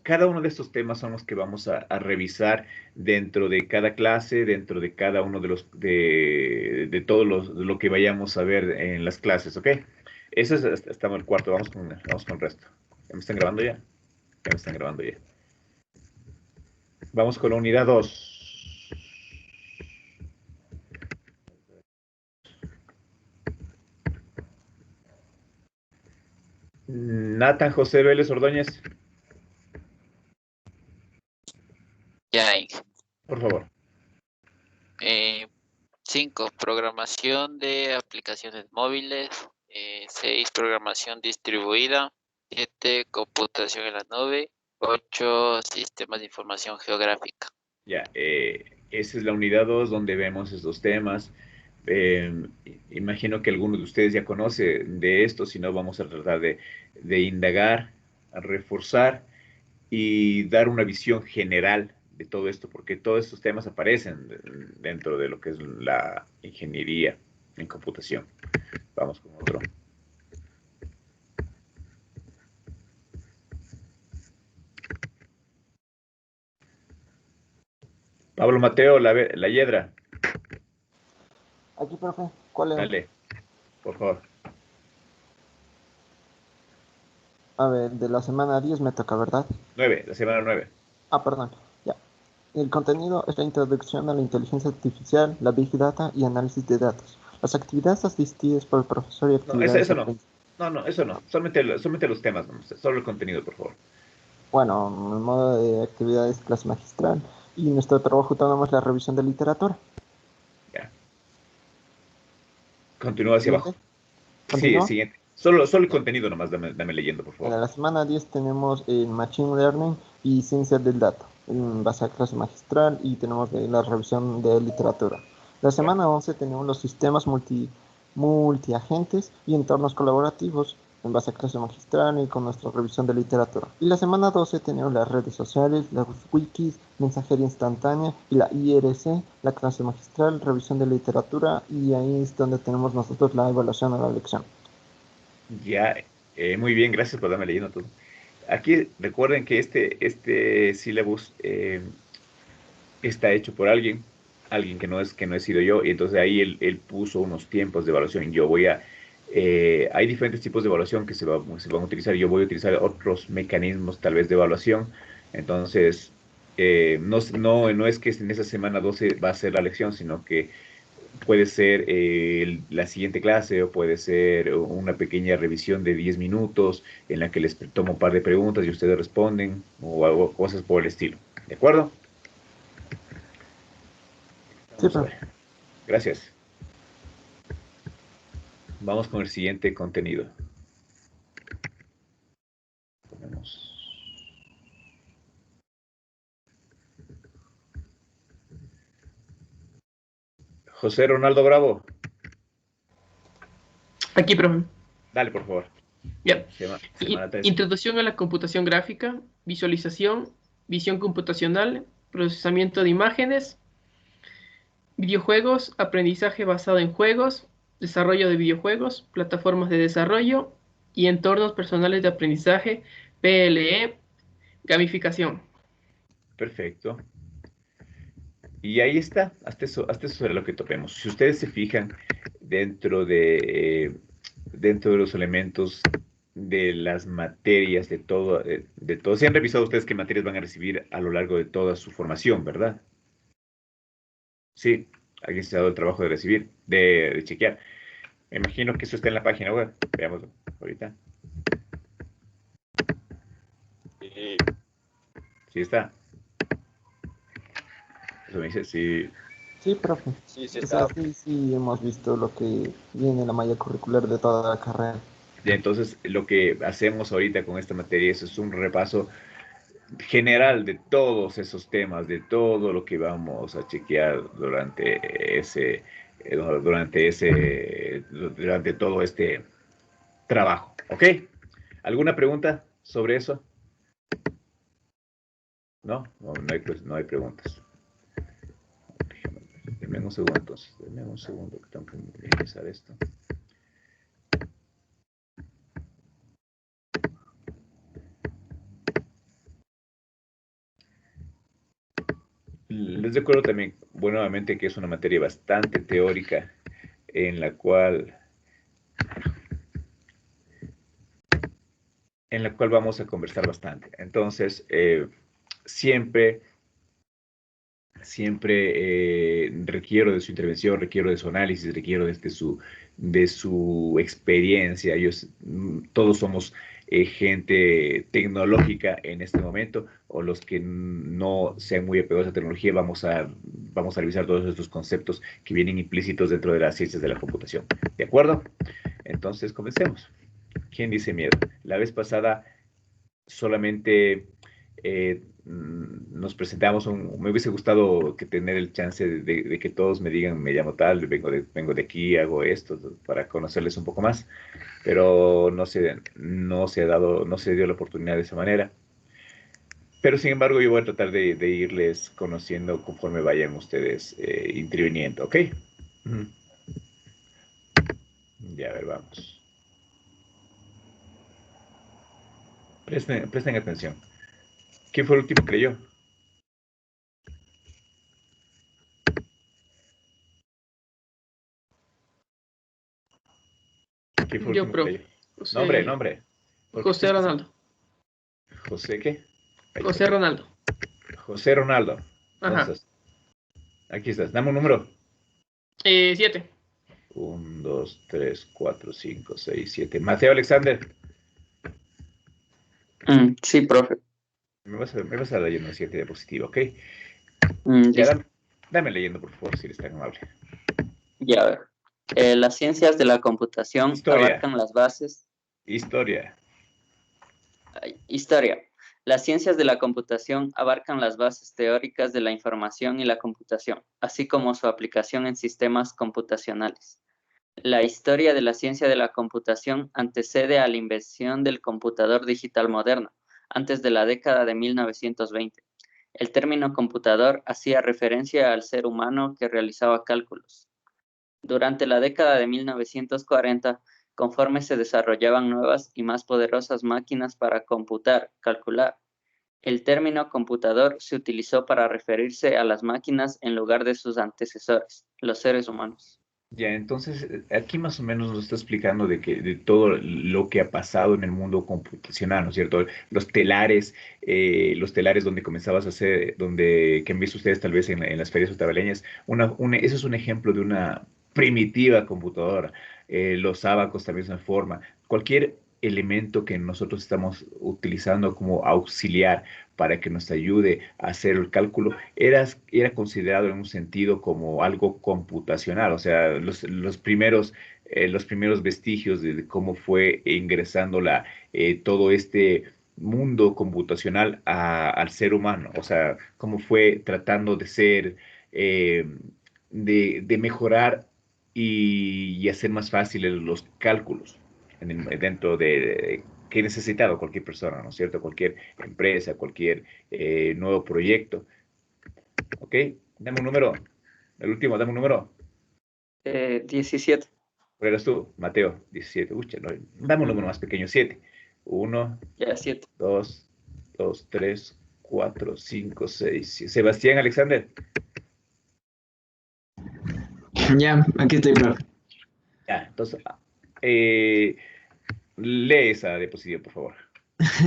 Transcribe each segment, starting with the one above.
cada uno de estos temas son los que vamos a revisar dentro de cada clase, dentro de cada uno de todos de lo que vayamos a ver en las clases, ¿ok? Eso es, estamos en el cuarto, vamos con el resto. ¿Ya me están grabando ya? Ya me están grabando ya. Vamos con la unidad 2. Nathan José Vélez Ordóñez. Ya hay. Por favor. 5. Programación de aplicaciones móviles. 6. Programación distribuida. 7. Computación en la nube. 8. Sistemas de información geográfica. Ya, esa es la unidad 2 donde vemos estos temas. Imagino que algunos de ustedes ya conocen de esto, si no vamos a tratar de indagar, a reforzar y dar una visión general de todo esto, porque todos estos temas aparecen dentro de lo que es la ingeniería en computación. Vamos con otro. Pablo Mateo, la Hiedra. Aquí, profe, ¿cuál es? Dale, por favor. A ver, de la semana 10 me toca, ¿verdad? 9, la semana 9. Ah, perdón, ya. El contenido es la introducción a la inteligencia artificial, la Big Data y análisis de datos. Las actividades asistidas por el profesor y No, actividades... eso no. No, eso no. Solamente los temas, solo el contenido, por favor. Bueno, el modo de actividades clase magistral. Y nuestro trabajo tenemos la revisión de literatura. Ya. Continúa hacia ¿Siguiente? abajo. Sí, ¿Continúa? siguiente. Solo el contenido nomás, dame leyendo, por favor. En la semana 10 tenemos el Machine Learning y Ciencias del Dato, en base a clase magistral, y tenemos la revisión de literatura. La semana 11 tenemos los sistemas multiagentes y entornos colaborativos, en base a clase magistral y con nuestra revisión de literatura. Y la semana 12 tenemos las redes sociales, las wikis, mensajería instantánea y la IRC, la clase magistral, revisión de literatura, y ahí es donde tenemos nosotros la evaluación de la lección. Ya, muy bien, gracias por darme leyendo todo. Aquí recuerden que este syllabus está hecho por alguien que no he sido yo, y entonces ahí él puso unos tiempos de evaluación. Hay diferentes tipos de evaluación que se van a utilizar. Yo voy a utilizar otros mecanismos tal vez de evaluación. Entonces, no es que en esa semana 12 va a ser la lección, sino que puede ser la siguiente clase o puede ser una pequeña revisión de 10 minutos en la que les tomo un par de preguntas y ustedes responden o algo, cosas por el estilo. ¿De acuerdo? Vamos a ver. Gracias. Vamos con el siguiente contenido. Ponemos. José Ronaldo Bravo. Aquí, profe. Dale, por favor. Bien. Semana 3. Introducción a la computación gráfica, visualización, visión computacional, procesamiento de imágenes, videojuegos, aprendizaje basado en juegos, desarrollo de videojuegos, plataformas de desarrollo y entornos personales de aprendizaje, PLE, gamificación. Perfecto. Y ahí está, hasta eso era lo que topemos. Si ustedes se fijan dentro de los elementos de las materias, de todo, se han revisado ustedes qué materias van a recibir a lo largo de toda su formación, ¿verdad? Sí, alguien se ha dado el trabajo de recibir, de chequear. Me imagino que eso está en la página web. Veámoslo ahorita. Sí está. Eso me dice, sí. Sí, profe. Sí, O sea, sí hemos visto lo que viene en la malla curricular de toda la carrera. Y entonces, lo que hacemos ahorita con esta materia es un repaso general de todos esos temas, de todo lo que vamos a chequear durante todo este trabajo. ¿Ok? ¿Alguna pregunta sobre eso? No, no hay preguntas. Denme un segundo entonces, denme un segundo que tengo que empezar esto. Les recuerdo también, bueno, nuevamente que es una materia bastante teórica en la cual vamos a conversar bastante. Entonces, siempre requiero de su intervención, requiero de su análisis, requiero de su experiencia. Todos somos gente tecnológica en este momento, o los que no sean muy apegados a la tecnología, vamos a revisar todos estos conceptos que vienen implícitos dentro de las ciencias de la computación. ¿De acuerdo? Entonces, comencemos. ¿Quién dice miedo? La vez pasada solamente nos presentamos, me hubiese gustado que tener el chance de que todos me digan, me llamo tal, vengo de aquí, hago esto, para conocerles un poco más, pero no se dio la oportunidad de esa manera. Pero sin embargo, yo voy a tratar de irles conociendo conforme vayan ustedes interviniendo, ¿ok? Ya, a ver, vamos. Presten atención. ¿Quién fue el último que creyó? ¿Quién fue el Yo, último que profe. creyó? Nombre. José Ronaldo. ¿José qué? José Ronaldo. José Ronaldo. Ajá. Entonces, aquí estás. Dame un número. 7. 1, 2, 3, 4, 5, 6, 7. Mateo Alexander. Sí, profe. Me vas a leyendo 7 diapositiva, ¿ok? Listo. Dame leyendo, por favor, si eres tan amable. Ya, a ver. Las ciencias de la computación abarcan las bases. Historia. Historia. Las ciencias de la computación abarcan las bases teóricas de la información y la computación, así como su aplicación en sistemas computacionales. La historia de la ciencia de la computación antecede a la invención del computador digital moderno, antes de la década de 1920. El término computador hacía referencia al ser humano que realizaba cálculos. Durante la década de 1940, conforme se desarrollaban nuevas y más poderosas máquinas para calcular, el término computador se utilizó para referirse a las máquinas en lugar de sus antecesores, los seres humanos. Ya, entonces, aquí más o menos nos está explicando de todo lo que ha pasado en el mundo computacional, ¿no es cierto? Los telares donde comenzabas a hacer, que han visto ustedes tal vez en las ferias otabaleñas, eso es un ejemplo de una primitiva computadora. Los ábacos también es una forma. Cualquier elemento que nosotros estamos utilizando como auxiliar para que nos ayude a hacer el cálculo, era considerado en un sentido como algo computacional. O sea, los primeros vestigios de cómo fue ingresando todo este mundo computacional al ser humano. O sea, cómo fue tratando de ser, de mejorar y hacer más fáciles los cálculos dentro de que necesitaba cualquier persona, ¿no es cierto? Cualquier empresa, cualquier nuevo proyecto. ¿Ok? Dame un número. El último, dame un número. 17. ¿Cuál eras tú? Mateo, 17. Ucha, no, dame un número más pequeño, 7. 1, Ya, 7. 2, 3, 4, 5, 6, 7. Sebastián Alexander. Ya, aquí estoy, profe. Ya, entonces, lee esa diapositiva, por favor.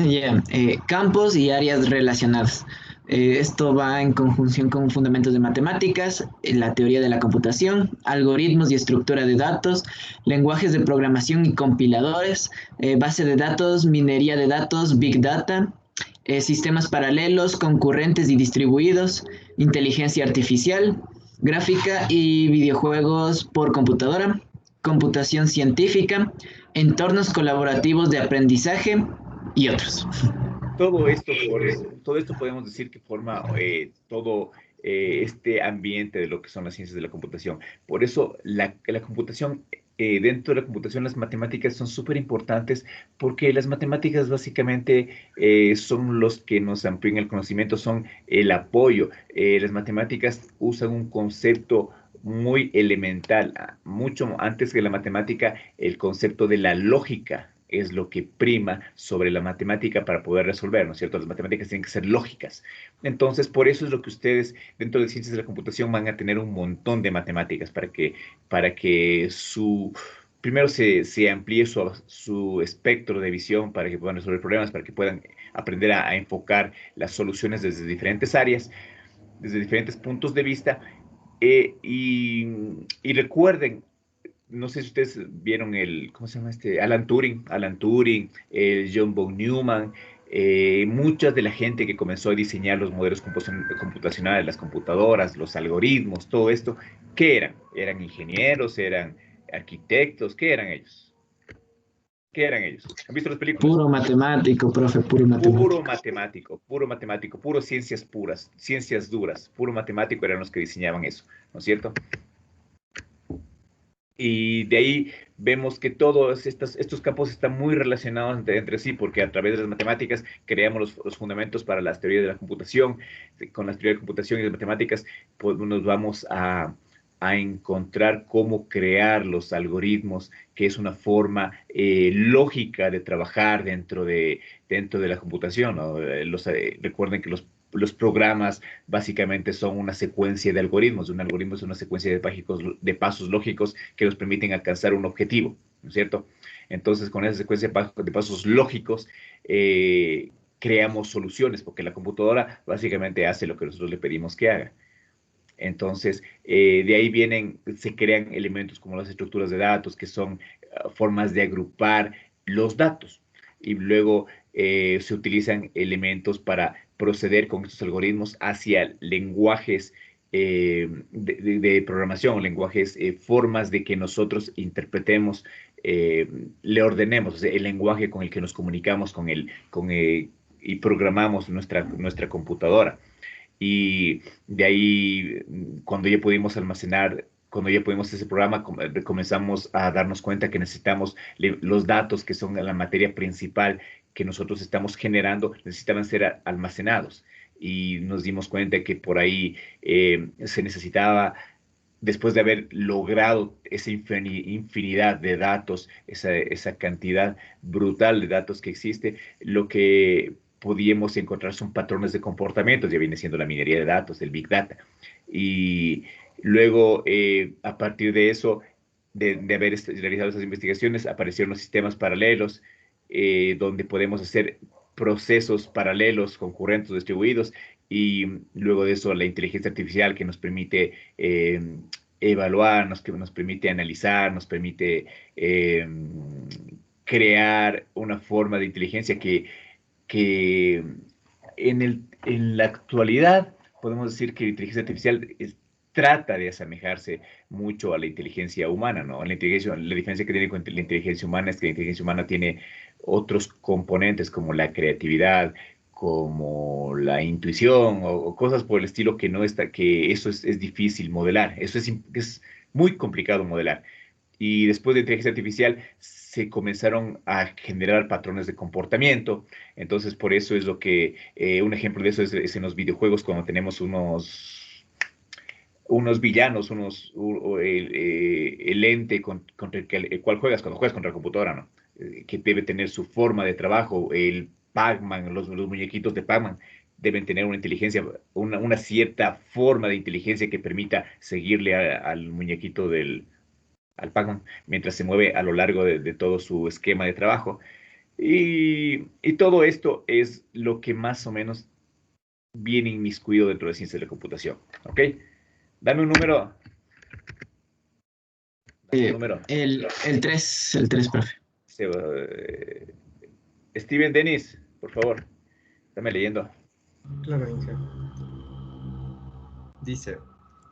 Ya, campos y áreas relacionadas. Esto va en conjunción con fundamentos de matemáticas, la teoría de la computación, algoritmos y estructura de datos, lenguajes de programación y compiladores, base de datos, minería de datos, big data, sistemas paralelos, concurrentes y distribuidos, inteligencia artificial, gráfica y videojuegos por computadora, computación científica, entornos colaborativos de aprendizaje y otros. Todo esto podemos decir que forma todo este ambiente de lo que son las ciencias de la computación. Por eso la computación, dentro de la computación, las matemáticas son súper importantes, porque las matemáticas básicamente son los que nos amplían el conocimiento, son el apoyo. Las matemáticas usan un concepto muy elemental, mucho antes que la matemática, el concepto de la lógica es lo que prima sobre la matemática para poder resolver, ¿no es cierto? Las matemáticas tienen que ser lógicas. Entonces, por eso es lo que ustedes dentro de ciencias de la computación van a tener un montón de matemáticas para que primero se amplíe su espectro de visión para que puedan resolver problemas, para que puedan aprender a enfocar las soluciones desde diferentes áreas, desde diferentes puntos de vista. Y recuerden, no sé si ustedes vieron ¿cómo se llama Alan Turing, el John von Neumann, mucha de la gente que comenzó a diseñar los modelos computacionales, las computadoras, los algoritmos, todo esto, ¿qué eran? ¿Eran ingenieros? ¿Eran arquitectos? ¿Qué eran ellos? ¿Qué eran ellos? ¿Han visto las películas? Puro matemático, profe, puro matemático. Puro matemático, puro ciencias puras, ciencias duras, puro matemático eran los que diseñaban eso, ¿no es cierto? Y de ahí vemos que todos estos campos están muy relacionados entre sí, porque a través de las matemáticas creamos los fundamentos para las teorías de la computación. Con las teorías de computación y de matemáticas, pues nos vamos a encontrar cómo crear los algoritmos, que es una forma lógica de trabajar dentro de la computación, ¿no? Recuerden que los programas básicamente son una secuencia de algoritmos. Un algoritmo es una secuencia de pasos lógicos que nos permiten alcanzar un objetivo, ¿no es cierto? Entonces, con esa secuencia de pasos lógicos, creamos soluciones, porque la computadora básicamente hace lo que nosotros le pedimos que haga. Entonces, de ahí se crean elementos como las estructuras de datos, que son formas de agrupar los datos. Y luego se utilizan elementos para proceder con estos algoritmos hacia lenguajes de programación, lenguajes, formas de que nosotros interpretemos, le ordenemos, o sea, el lenguaje con el que nos comunicamos y programamos nuestra computadora. Y de ahí, cuando ya pudimos ese programa, comenzamos a darnos cuenta que necesitamos los datos, que son la materia principal que nosotros estamos generando, necesitaban ser almacenados. Y nos dimos cuenta que por ahí se necesitaba, después de haber logrado esa infinidad de datos, esa cantidad brutal de datos que existe, lo que podíamos encontrar son patrones de comportamientos, ya viene siendo la minería de datos, el Big Data. Y luego, a partir de eso, de haber realizado esas investigaciones, aparecieron los sistemas paralelos, donde podemos hacer procesos paralelos, concurrentes, distribuidos, y luego de eso la inteligencia artificial, que nos permite evaluar, que nos permite analizar, nos permite crear una forma de inteligencia que en la actualidad podemos decir que la inteligencia artificial trata de asemejarse mucho a la inteligencia humana, ¿no? La diferencia que tiene con la inteligencia humana es que la inteligencia humana tiene otros componentes como la creatividad, como la intuición o cosas por el estilo, que eso es difícil modelar, eso es muy complicado modelar. Y después de inteligencia artificial se comenzaron a generar patrones de comportamiento. Entonces, por eso es un ejemplo de eso es en los videojuegos, cuando tenemos unos villanos, el ente contra el cual juegas, cuando juegas contra la computadora, ¿no? Que debe tener su forma de trabajo. El Pac-Man, los muñequitos de Pac-Man deben tener una inteligencia, una cierta forma de inteligencia que permita seguirle al muñequito al Pac-Man mientras se mueve a lo largo de todo su esquema de trabajo. Y todo esto es lo que más o menos viene inmiscuido dentro de ciencias de la computación. ¿Ok? Dame un número. El 3, profe. Steven Dennis, por favor, dame leyendo. Claro, Inge. Dice,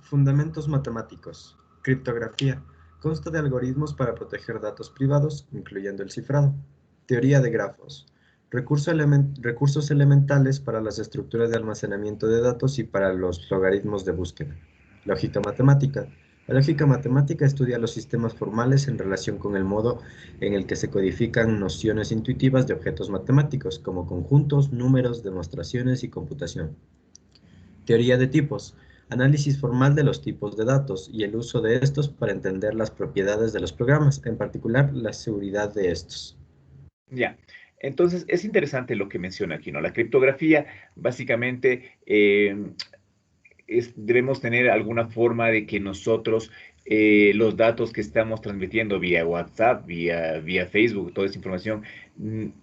fundamentos matemáticos, criptografía, consta de algoritmos para proteger datos privados, incluyendo el cifrado, teoría de grafos, recursos elementales para las estructuras de almacenamiento de datos y para los logaritmos de búsqueda, lógica matemática. La lógica matemática estudia los sistemas formales en relación con el modo en el que se codifican nociones intuitivas de objetos matemáticos, como conjuntos, números, demostraciones y computación. Teoría de tipos, análisis formal de los tipos de datos y el uso de estos para entender las propiedades de los programas, en particular la seguridad de estos. Ya. Entonces, es interesante lo que menciona aquí, ¿no? La criptografía, básicamente, debemos tener alguna forma de que nosotros los datos que estamos transmitiendo vía WhatsApp, vía Facebook, toda esa información,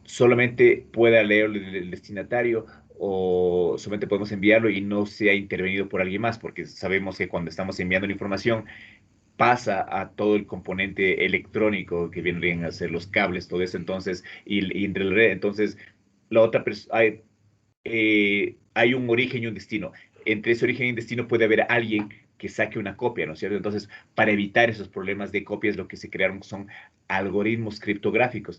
solamente pueda leer el destinatario o solamente podemos enviarlo y no sea intervenido por alguien más, porque sabemos que cuando estamos enviando la información pasa a todo el componente electrónico que vienen a ser los cables, todo eso, entonces, y entre la red, entonces, la otra persona, hay un origen y un destino. Entre ese origen y destino puede haber alguien que saque una copia, ¿no es cierto? Entonces, para evitar esos problemas de copias, lo que se crearon son algoritmos criptográficos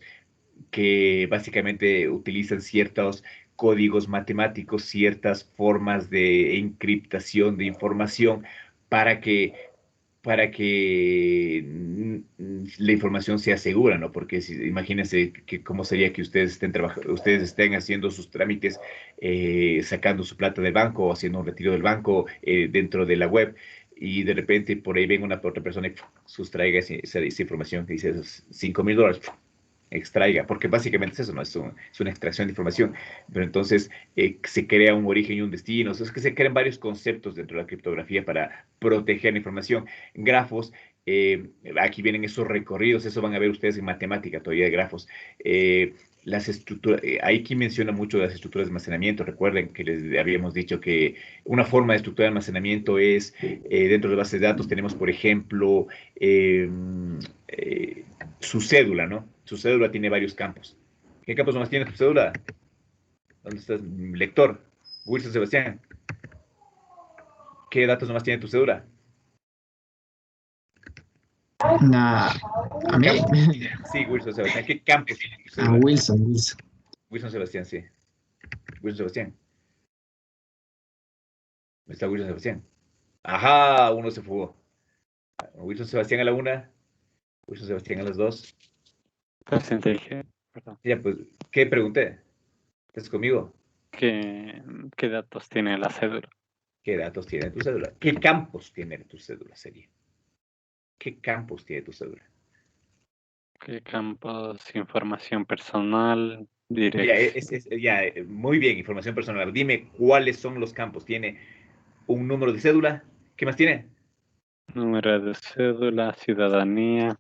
que básicamente utilizan ciertos códigos matemáticos, ciertas formas de encriptación de información para que la información sea segura, ¿no? Porque imagínense que cómo sería que ustedes estén haciendo sus trámites, sacando su plata del banco o haciendo un retiro del banco dentro de la web y de repente por ahí venga una otra persona y sustraiga esa información que dice esos $5,000, extraiga, porque básicamente es eso, ¿no? Es una extracción de información, pero entonces se crea un origen y un destino, o sea, es que se crean varios conceptos dentro de la criptografía para proteger la información. Grafos, aquí vienen esos recorridos, eso van a ver ustedes en matemática todavía de grafos. Las estructuras, aquí menciona mucho de las estructuras de almacenamiento. Recuerden que les habíamos dicho que una forma de estructura de almacenamiento es, dentro de bases de datos tenemos, por ejemplo, su cédula, ¿no? Su cédula tiene varios campos. ¿Qué campos más tiene tu cédula? ¿Dónde estás, lector? Wilson Sebastián. ¿Qué datos nomás tiene tu cédula? Nah, ¿a mí? Sí, Wilson Sebastián. ¿Qué campos tiene tu A cédula? Wilson. Wilson Sebastián, sí. Wilson Sebastián. ¿Dónde está Wilson Sebastián? Ajá, uno se fugó. Wilson Sebastián a la una, Wilson Sebastián a las dos. Presente dije, perdón. Ya, pues, ¿qué pregunté? ¿Estás conmigo? ¿Qué datos tiene la cédula? ¿Qué datos tiene tu cédula? ¿Qué campos tiene tu cédula? Sería. ¿Qué campos tiene tu cédula? ¿Qué campos? Información personal, Ya, dirección, muy bien, información personal. Dime cuáles son los campos. ¿Tiene un número de cédula? ¿Qué más tiene? número de cédula, ciudadanía,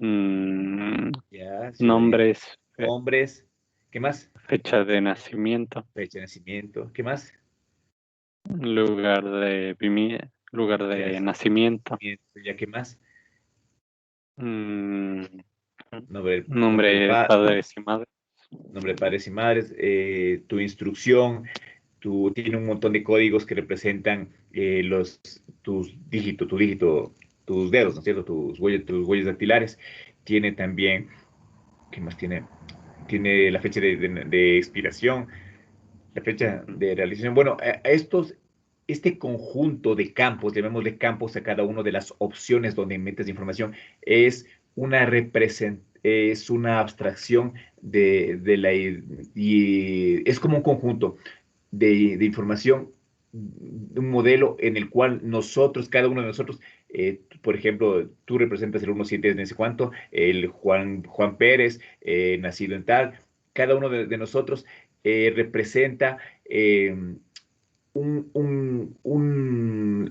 Ya, ciudadanía, nombres, hombres. ¿Qué más? fecha de nacimiento, Fecha de nacimiento. ¿Qué más? lugar Ya, de nacimiento, ya, ¿qué más? mm, Nombre nombre de padres y madres, nombre de padres y madres, tu instrucción, tiene un montón de códigos que representan tus dígitos, tus dedos, ¿no es cierto? Tus huellas dactilares. Tiene también, ¿qué más tiene? Tiene la fecha de expiración, la fecha de realización. Bueno, este conjunto de campos, llamémosle campos a cada una de las opciones donde metes información, es una abstracción y es como un conjunto de información, un modelo en el cual cada uno de nosotros, por ejemplo, tú representas el 17 de ese cuánto, el Juan Pérez, nacido en tal, cada uno de nosotros representa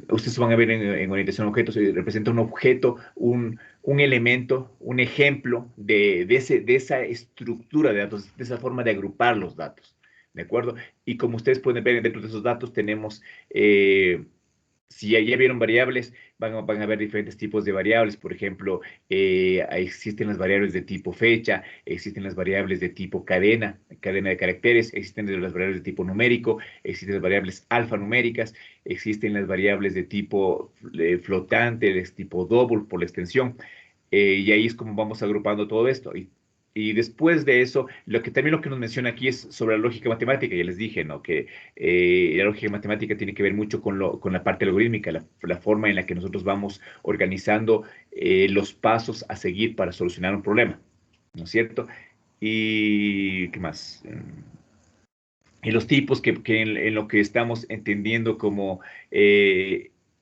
ustedes van a ver en orientación a objetos, representa un objeto, un elemento, un ejemplo de esa estructura de datos, de esa forma de agrupar los datos, ¿de acuerdo? Y como ustedes pueden ver dentro de esos datos tenemos, si ya vieron variables, van a ver diferentes tipos de variables. Por ejemplo, existen las variables de tipo fecha, existen las variables de tipo cadena de caracteres, existen las variables de tipo numérico, existen las variables alfanuméricas, existen las variables de tipo flotante, de tipo double por la extensión. Y ahí es como vamos agrupando todo esto. Y después de eso, también lo que nos menciona aquí es sobre la lógica matemática. Ya les dije, ¿no? Que la lógica matemática tiene que ver mucho con la parte algorítmica, la forma en la que nosotros vamos organizando los pasos a seguir para solucionar un problema, ¿no es cierto? ¿Y qué más? Y los tipos que en lo que estamos entendiendo como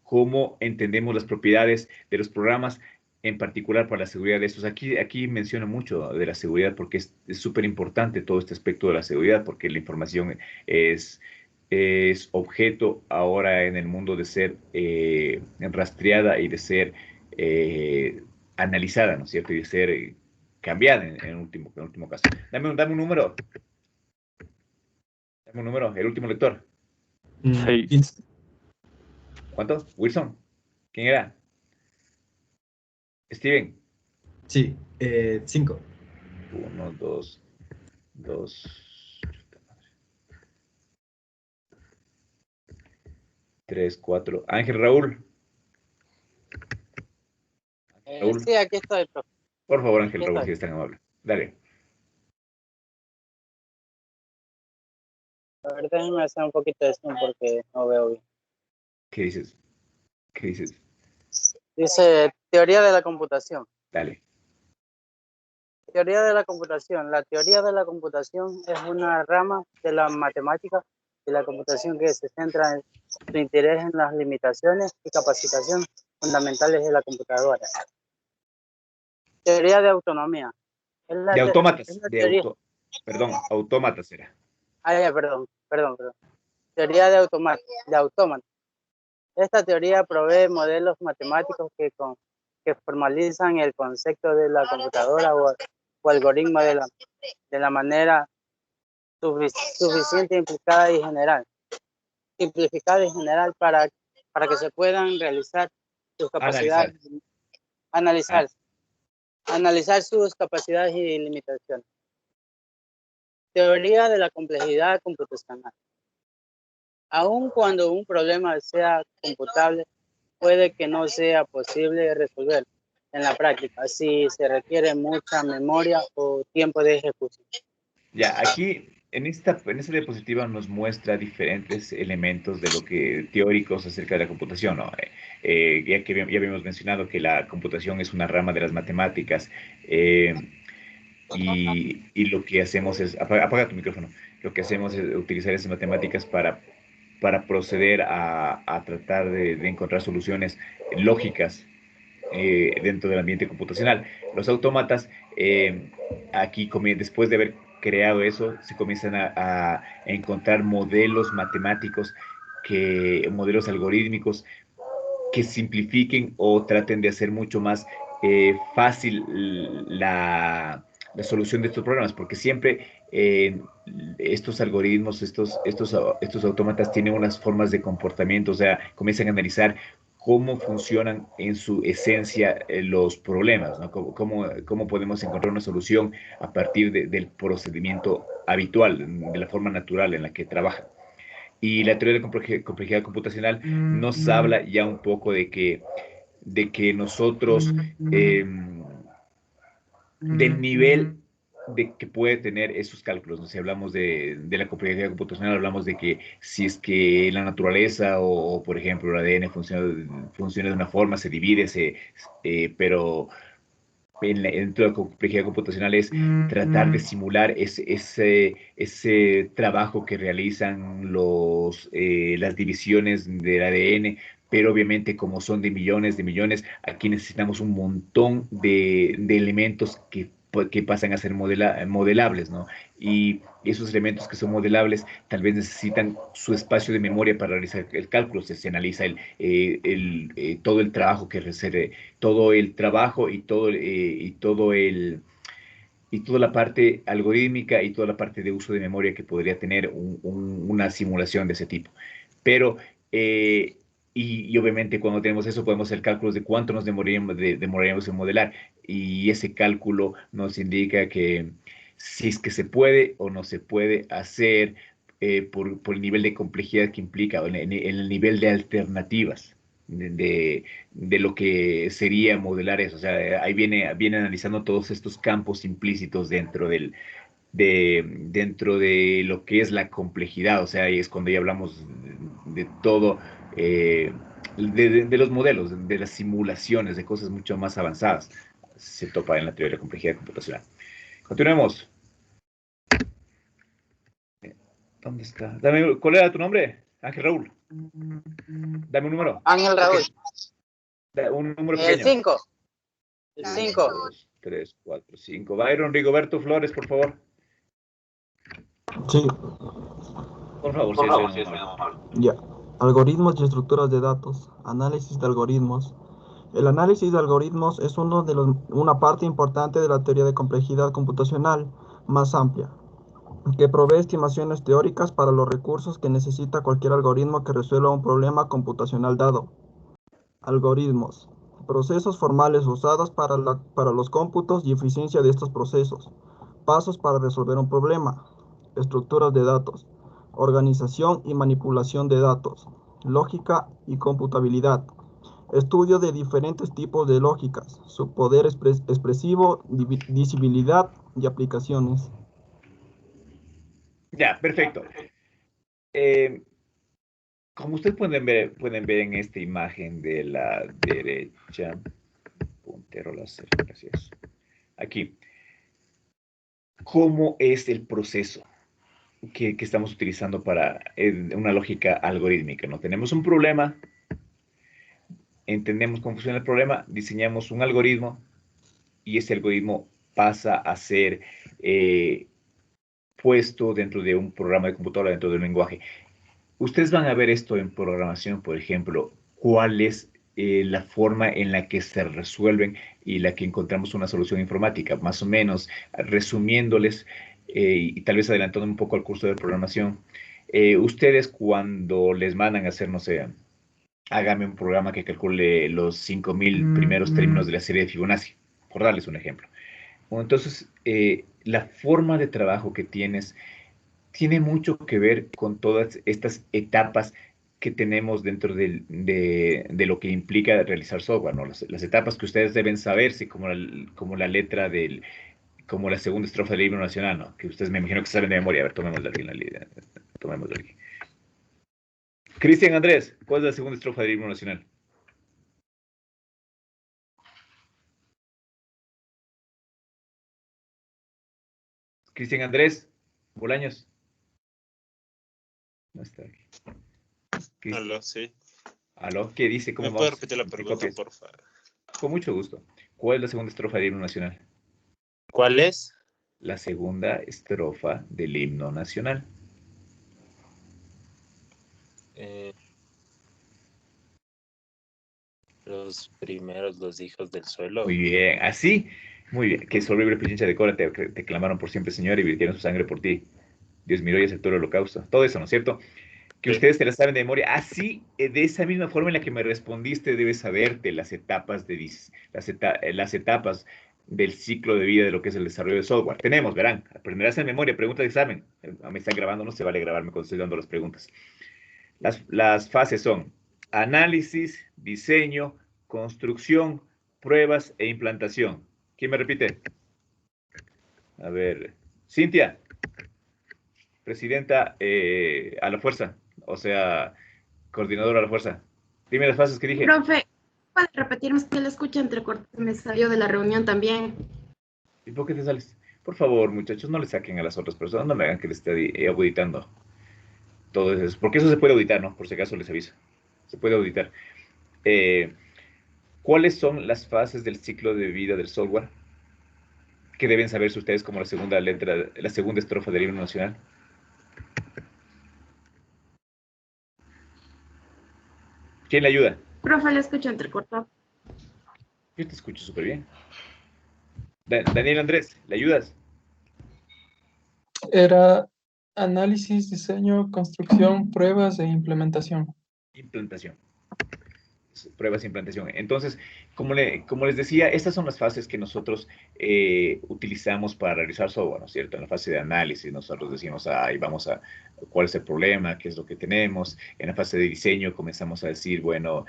cómo entendemos las propiedades de los programas en particular para la seguridad de estos. Aquí menciona mucho de la seguridad porque es súper importante todo este aspecto de la seguridad, porque la información es objeto ahora en el mundo de ser rastreada y de ser analizada, ¿no es cierto? Y de ser cambiada en último caso. Dame un número. Dame un número, el último lector. 6. 15. ¿Cuánto? Wilson. ¿Quién era? Steven. Sí, 5. 1, 2, 2, 3, 4. Ángel Raúl. Raúl. Sí, aquí estoy, profe. Por favor, Ángel Aquí Raúl, estoy. si es tan amable. Dale. A ver, déjenme hacer un poquito de zoom porque no veo bien. ¿Qué dices? ¿Qué dices? Dice teoría de la computación. Dale. Teoría de la computación. La teoría de la computación es una rama de la matemática y la computación que se centra en su interés en las limitaciones y capacitación fundamentales de la computadora. Teoría de autonomía. De autómatas. Es la teoría. Perdón, autómatas era. Ya, perdón. Teoría de autómatas. Esta teoría provee modelos matemáticos que formalizan el concepto de la computadora o algoritmo de la manera suficiente, simplificada y general para que se puedan realizar sus capacidades, Analizar. analizar sus capacidades y limitaciones. Teoría de la complejidad computacional. Aun cuando un problema sea computable, puede que no sea posible resolver en la práctica si se requiere mucha memoria o tiempo de ejecución. Ya, aquí en esta diapositiva nos muestra diferentes elementos de lo que teóricos acerca de la computación, ¿no? Ya habíamos mencionado que la computación es una rama de las matemáticas y lo que hacemos es, apaga tu micrófono, lo que hacemos es utilizar esas matemáticas para proceder a tratar de encontrar soluciones lógicas dentro del ambiente computacional. Los autómatas, aquí después de haber creado eso, se comienzan a encontrar modelos matemáticos, modelos algorítmicos que simplifiquen o traten de hacer mucho más fácil la solución de estos problemas, porque siempre estos algoritmos, estos autómatas tienen unas formas de comportamiento, o sea, comienzan a analizar cómo funcionan en su esencia los problemas, ¿no? Cómo podemos encontrar una solución a partir del procedimiento habitual, de la forma natural en la que trabajan. Y la teoría de complejidad computacional nos habla ya un poco de que nosotros, del nivel de que puede tener esos cálculos, ¿no? Si hablamos de la complejidad computacional, hablamos de que si es que la naturaleza o por ejemplo, el ADN funciona de una forma, se divide, pero dentro de la complejidad computacional es tratar de simular ese trabajo que realizan las divisiones del ADN, pero obviamente como son de millones, aquí necesitamos un montón de elementos que pasan a ser modelables, ¿no? Y esos elementos que son modelables tal vez necesitan su espacio de memoria para realizar el cálculo. Se analiza todo el trabajo todo el trabajo y toda la parte algorítmica y toda la parte de uso de memoria que podría tener una simulación de ese tipo. Pero, y obviamente cuando tenemos eso podemos hacer cálculos de cuánto nos demoraríamos en modelar y ese cálculo nos indica que si es que se puede o no se puede hacer por el nivel de complejidad que implica, o en el nivel de alternativas de lo que sería modelar eso. O sea, ahí viene analizando todos estos campos implícitos dentro de lo que es la complejidad. O sea, ahí es cuando ya hablamos de todo, de los modelos, de las simulaciones, de cosas mucho más avanzadas. Se topa en la teoría de la complejidad computacional. Continuemos. ¿Dónde está? ¿Cuál era tu nombre? Ángel Raúl. Dame un número. Ángel Raúl. Un número pequeño. 5. El 1, 5. 2, 3, 4, 5. Byron Rigoberto Flores, por favor. Sí, Por favor, si es muy amable. ya. Algoritmos y estructuras de datos. Análisis de algoritmos. El análisis de algoritmos es una parte importante de la teoría de complejidad computacional más amplia, que provee estimaciones teóricas para los recursos que necesita cualquier algoritmo que resuelva un problema computacional dado. Algoritmos. Procesos formales usados para los cómputos y eficiencia de estos procesos. Pasos para resolver un problema. Estructuras de datos. Organización y manipulación de datos. Lógica y computabilidad. Estudio de diferentes tipos de lógicas, su poder expresivo, visibilidad y aplicaciones. Ya, perfecto. Como ustedes pueden ver en esta imagen de la derecha, puntero láser, gracias. Aquí, ¿cómo es el proceso que estamos utilizando para una lógica algorítmica? ¿No? Tenemos un problema, entendemos cómo funciona el problema, diseñamos un algoritmo y ese algoritmo pasa a ser puesto dentro de un programa de computadora, dentro de un lenguaje. Ustedes van a ver esto en programación, por ejemplo, cuál es la forma en la que se resuelven y la que encontramos una solución informática, más o menos resumiéndoles y tal vez adelantando un poco al curso de programación. Ustedes cuando les mandan a hacer, no sé, hágame un programa que calcule los 5000 primeros términos de la serie de Fibonacci, por darles un ejemplo. Bueno, entonces, la forma de trabajo que tienes tiene mucho que ver con todas estas etapas que tenemos dentro de lo que implica realizar software, ¿no? Las etapas que ustedes deben saberse, como la letra como la segunda estrofa del himno nacional, ¿no? Que ustedes me imagino que saben de memoria. A ver, tomemos de aquí. Tomemos de aquí. Cristian Andrés, ¿cuál es la segunda estrofa del himno nacional? Cristian Andrés, Bolaños. No está aquí. Aló, sí. Aló, ¿qué dice? ¿Cómo ¿Me puede vamos? repetir la pregunta, por favor? Con mucho gusto. ¿Cuál es la segunda estrofa del himno nacional? ¿Cuál es? La segunda estrofa del himno nacional. Los primeros, los hijos del suelo. Muy bien, así. Muy bien. Que sobre libre pichincha de cora te clamaron por siempre, Señor, y virtieron su sangre por ti. Dios miró y aceptó el holocausto. Todo eso, ¿no es cierto? Que Sí. ustedes te la saben de memoria. Así, de esa misma forma en la que me respondiste, debes saberte las etapas las etapas del ciclo de vida de lo que es el desarrollo de software. Tenemos, verán, aprenderás en memoria, pregunta de examen. Me están grabando, no se vale grabarme cuando estoy dando las preguntas. Las fases son análisis, diseño, construcción, pruebas e implantación. ¿Quién me repite? A ver, Cintia, presidenta a la fuerza, o sea, coordinadora a la fuerza. Dime las fases que dije. Profe, ¿puede repetirme que le escucha entrecortado? Me salió de la reunión también. ¿Y por qué te sales? Por favor, muchachos, no le saquen a las otras personas, no me hagan que les esté auditando todo eso, porque eso se puede auditar, ¿no? Por si acaso les aviso. Se puede auditar. ¿Cuáles son las fases del ciclo de vida del software que deben saberse ustedes como la segunda letra, la segunda estrofa del himno nacional? ¿Quién le ayuda? Profe, le escucho entrecortado. Yo te escucho súper bien. Daniel Andrés, ¿le ayudas? Era análisis, diseño, construcción, pruebas e implementación. Implantación. Pruebas de implantación. Entonces, como les decía, estas son las fases que nosotros utilizamos para realizar software, ¿no es cierto? En la fase de análisis, nosotros decimos, ahí vamos a, ¿cuál es el problema? ¿Qué es lo que tenemos? En la fase de diseño comenzamos a decir, bueno,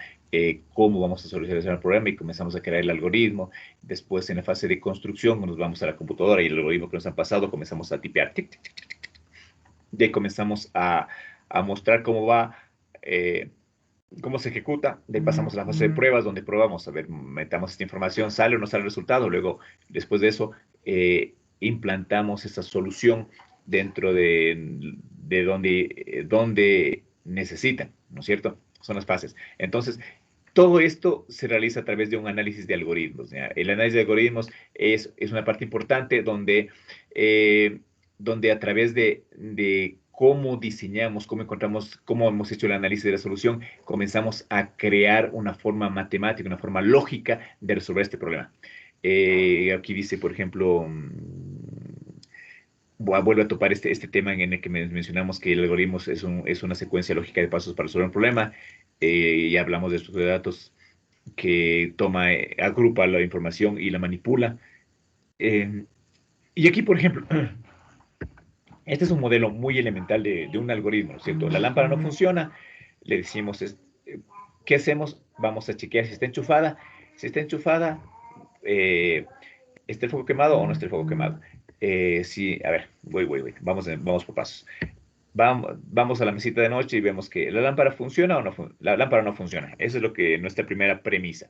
¿cómo vamos a solucionar el problema? Y comenzamos a crear el algoritmo. Después, en la fase de construcción, nos vamos a la computadora y el algoritmo que nos han pasado, comenzamos a tipear. Tic, tic, tic, tic, tic. Y ahí comenzamos a mostrar cómo va... cómo se ejecuta, de ahí pasamos a la fase de pruebas, donde probamos, a ver, metamos esta información, sale o no sale el resultado, luego, después de eso, implantamos esa solución dentro de donde necesitan, ¿no es cierto? Son las fases. Entonces, todo esto se realiza a través de un análisis de algoritmos, ¿ya? El análisis de algoritmos es una parte importante donde a través de cómo diseñamos, cómo encontramos, cómo hemos hecho el análisis de la solución, comenzamos a crear una forma matemática, una forma lógica de resolver este problema. Aquí dice, por ejemplo, vuelvo a topar este tema en el que mencionamos que el algoritmo es una secuencia lógica de pasos para resolver un problema. Y hablamos de estructura de datos que agrupa la información y la manipula. Y aquí, por ejemplo, este es un modelo muy elemental de un algoritmo, ¿no es cierto? La lámpara no funciona, le decimos, ¿qué hacemos? Vamos a chequear si está enchufada. Si está enchufada, ¿está el foco quemado o no está el foco quemado? Sí, a ver, voy. Vamos por pasos. Vamos a la mesita de noche y vemos que la lámpara funciona o no la lámpara no funciona. Esa es nuestra primera premisa.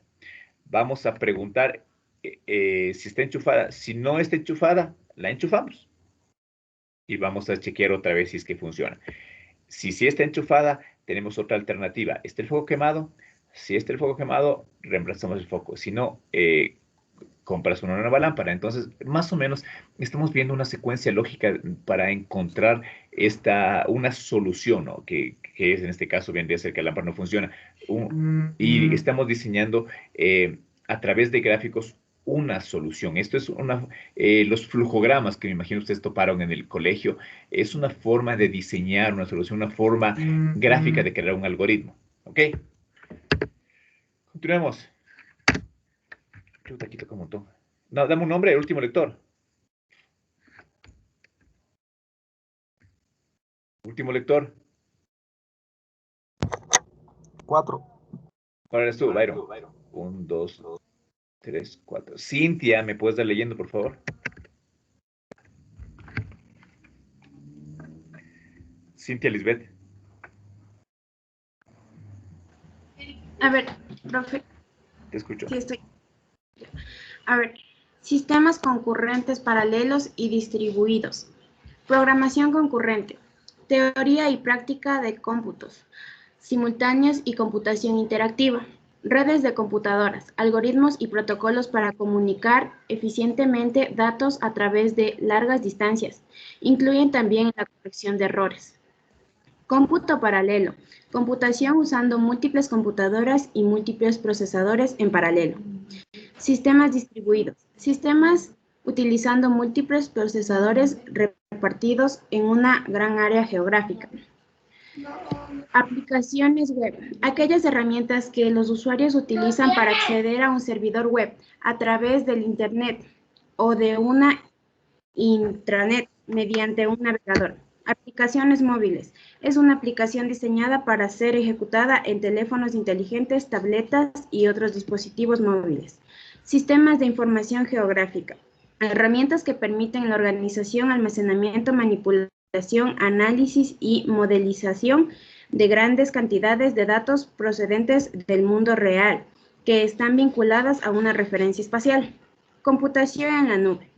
Vamos a preguntar si está enchufada. Si no está enchufada, la enchufamos. Y vamos a chequear otra vez si es que funciona. Si sí está enchufada, tenemos otra alternativa. ¿Está el foco quemado? Si está el foco quemado, reemplazamos el foco. Si no, compras una nueva lámpara. Entonces, más o menos, estamos viendo una secuencia lógica para encontrar una solución, ¿no? Que es, en este caso, vendría a ser que la lámpara no funciona. Y estamos diseñando a través de gráficos una solución. Esto es los flujogramas que me imagino ustedes toparon en el colegio. Es una forma de diseñar una solución, una forma gráfica de crear un algoritmo. ¿Ok? Continuemos. Aquí toca un montón. No, dame un nombre, el último lector. Último lector. 4. ¿Cuál eres tú, Byron? 1, 2, 3, 4. Cintia, ¿me puedes dar leyendo, por favor? Cintia Lisbeth. A ver, profe. Te escucho. Sí, estoy. A ver, sistemas concurrentes paralelos y distribuidos. Programación concurrente. Teoría y práctica de cómputos simultáneos y computación interactiva. Redes de computadoras, algoritmos y protocolos para comunicar eficientemente datos a través de largas distancias. Incluyen también la corrección de errores. Cómputo paralelo. Computación usando múltiples computadoras y múltiples procesadores en paralelo. Sistemas distribuidos. Sistemas utilizando múltiples procesadores repartidos en una gran área geográfica. Aplicaciones web. Aquellas herramientas que los usuarios utilizan para acceder a un servidor web a través del Internet o de una intranet mediante un navegador. Aplicaciones móviles. Es una aplicación diseñada para ser ejecutada en teléfonos inteligentes, tabletas y otros dispositivos móviles. Sistemas de información geográfica. Herramientas que permiten la organización, almacenamiento, manipulación, análisis y modelización de grandes cantidades de datos procedentes del mundo real, que están vinculadas a una referencia espacial. Computación en la nube.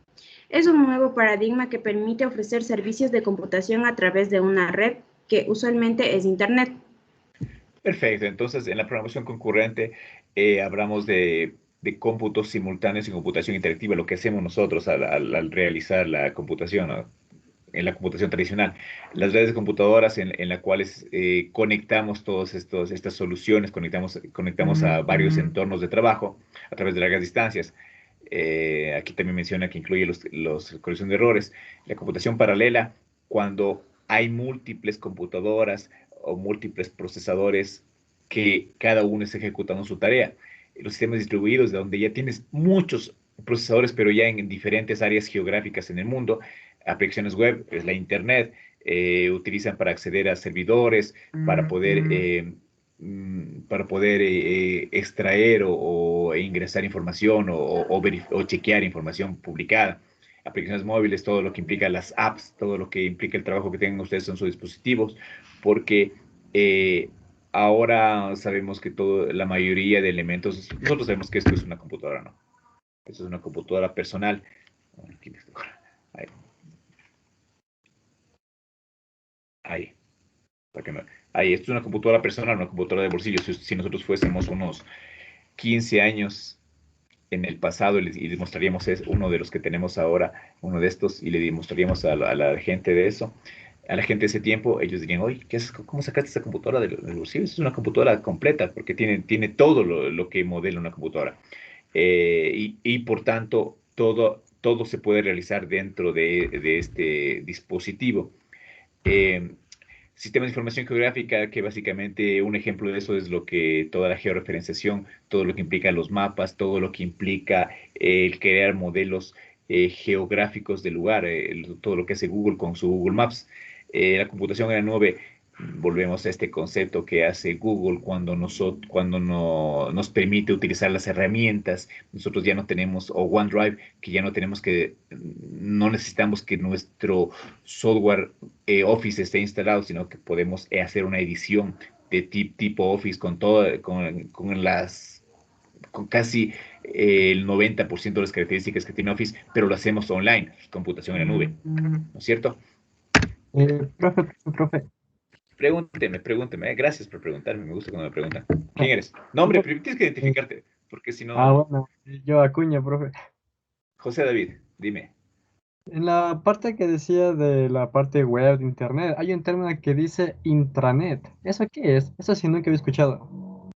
Es un nuevo paradigma que permite ofrecer servicios de computación a través de una red que usualmente es Internet. Perfecto. Entonces, en la programación concurrente hablamos de cómputos simultáneos y computación interactiva, lo que hacemos nosotros al realizar la computación, ¿no? En la computación tradicional. Las redes de computadoras en las cuales conectamos todas estas soluciones, conectamos a varios entornos de trabajo a través de largas distancias. Aquí también menciona que incluye los corrección de errores. La computación paralela, cuando hay múltiples computadoras o múltiples procesadores que cada uno está ejecutando su tarea. Los sistemas distribuidos, de donde ya tienes muchos procesadores, pero ya en diferentes áreas geográficas en el mundo. Aplicaciones web, es la Internet, utilizan para acceder a servidores, para poder extraer o ingresar información o chequear información publicada. Aplicaciones móviles, todo lo que implica las apps, todo lo que implica el trabajo que tengan ustedes en sus dispositivos, porque ahora sabemos que la mayoría de elementos, nosotros sabemos que esto es una computadora, ¿no? Esto es una computadora personal. Ahí. Para que no- Ahí, esto es una computadora personal, una computadora de bolsillo. Si nosotros fuésemos unos 15 años en el pasado y les mostraríamos uno de los que tenemos ahora, uno de estos, y le demostraríamos a la gente de eso, a la gente de ese tiempo, ellos dirían, oye, ¿cómo sacaste esa computadora del bolsillo? Es una computadora completa, porque tiene todo lo que modela una computadora. Y por tanto, todo se puede realizar dentro de este dispositivo. Eh, Sistemas de información geográfica, que básicamente un ejemplo de eso es lo que toda la georreferenciación, todo lo que implica los mapas, todo lo que implica el crear modelos geográficos del lugar, todo lo que hace Google con su Google Maps. La computación en la nube, volvemos a este concepto que hace Google cuando nos permite utilizar las herramientas. Nosotros ya no tenemos, o OneDrive, que ya no necesitamos que nuestro software Office esté instalado, sino que podemos hacer una edición de tipo Office con casi el 90% de las características que tiene Office, pero lo hacemos online, computación en la nube, ¿no es cierto? Profe. Pregúnteme. Gracias por preguntarme, me gusta cuando me preguntan. ¿Quién eres? Nombre, pero tienes que identificarte, porque si no... Bueno, yo Acuña, profe. José David, dime. En la parte que decía de la parte web de internet, hay un término que dice intranet. ¿Eso qué es? Eso sí nunca había escuchado.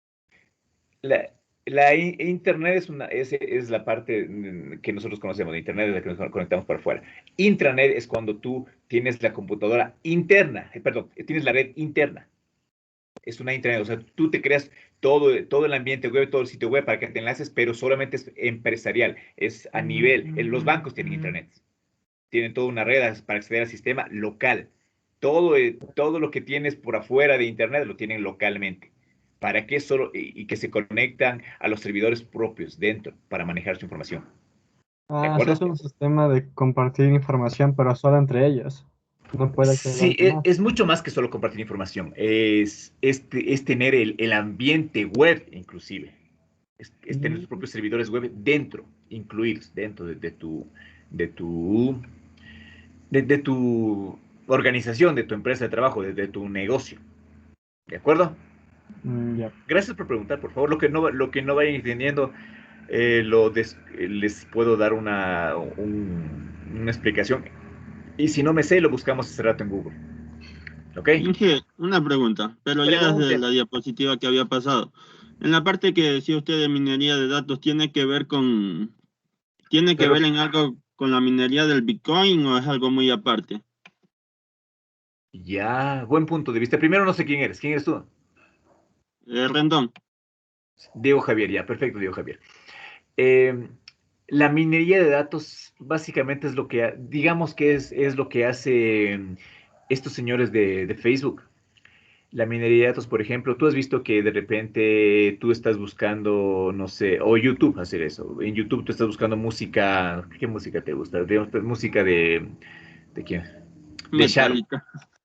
Internet es la parte que nosotros conocemos de Internet, es la que nos conectamos para afuera. Intranet es cuando tú tienes la computadora interna, tienes la red interna. Es una intranet, o sea, tú te creas todo el ambiente web, todo el sitio web para que te enlaces, pero solamente es empresarial, es a nivel. Los bancos tienen intranet, tienen toda una red para acceder al sistema local. Todo lo que tienes por afuera de Internet lo tienen localmente. ¿Para qué solo? Y que se conectan a los servidores propios dentro para manejar su información. ¿De acuerdo? Es un sistema de compartir información, pero solo entre ellos. No puede acceder Sí, a más. es mucho más que solo compartir información. Es tener el ambiente web, inclusive. Es tener tus propios servidores web dentro, incluidos dentro de tu organización, de tu empresa de trabajo, de tu negocio. ¿De acuerdo? Ya. Gracias por preguntar, por favor. Lo que no vayan entendiendo, les puedo dar una explicación. Y si no me sé, lo buscamos hace rato en Google. ¿Ok? Inge, una pregunta, pero ya desde la diapositiva que había pasado. En la parte que decía usted de minería de datos, ¿tiene que ver en algo con la minería del Bitcoin o es algo muy aparte? Ya, buen punto de vista. Primero no sé quién eres. ¿Quién eres tú? Rendón. Diego Javier, ya, perfecto, Diego Javier. La minería de datos básicamente es lo que, digamos que es lo que hace estos señores de Facebook. La minería de datos, por ejemplo, tú has visto que de repente tú estás buscando, no sé, o YouTube hacer eso. En YouTube tú estás buscando música. ¿Qué música te gusta? Música ¿de quién? De Sharon.